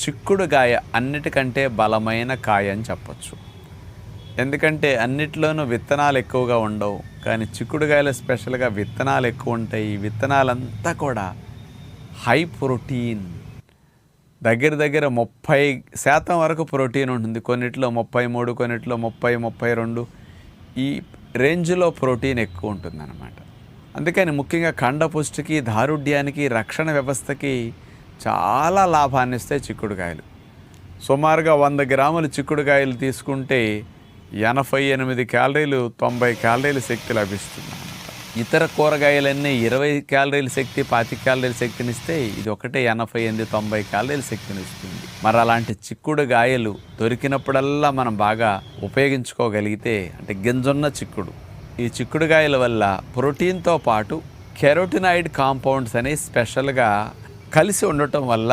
చిక్కుడుగాయ అన్నిటికంటే బలమైన కాయ అని చెప్పొచ్చు. ఎందుకంటే అన్నిట్లోనూ విత్తనాలు ఎక్కువగా ఉండవు, కానీ చిక్కుడుగాయలో స్పెషల్గా విత్తనాలు ఎక్కువ ఉంటాయి. ఈ విత్తనాలంతా కూడా హై ప్రోటీన్, దగ్గర దగ్గర 30% వరకు ప్రోటీన్ ఉంటుంది. కొన్నిట్లో 33, కొన్నిట్లో 30, 32 ఈ రేంజ్లో ప్రోటీన్ ఎక్కువ ఉంటుందన్నమాట. అందుకని ముఖ్యంగా కండపుష్టికి, దారుఢ్యానికి, రక్షణ వ్యవస్థకి చాలా లాభాన్ని ఇస్తాయి చిక్కుడుకాయలు. సుమారుగా 100 గ్రాములు చిక్కుడుకాయలు తీసుకుంటే 88 క్యాలరీలు, 90 క్యాలరీల శక్తి లభిస్తుంది అన్నమాట. ఇతర కూరగాయలన్నీ 20 క్యాలరీల శక్తి, 25 క్యాలరీల శక్తినిస్తే ఇది ఒకటే 88, 90 క్యాలరీల శక్తిని ఇస్తుంది. మరి అలాంటి చిక్కుడుగాయలు దొరికినప్పుడల్లా మనం బాగా ఉపయోగించుకోగలిగితే, అంటే గింజున్న చిక్కుడు, ఈ చిక్కుడుగాయల వల్ల ప్రోటీన్తో పాటు కెరోటినాయిడ్ కాంపౌండ్స్ అనేవి స్పెషల్గా కలిసి ఉండటం వల్ల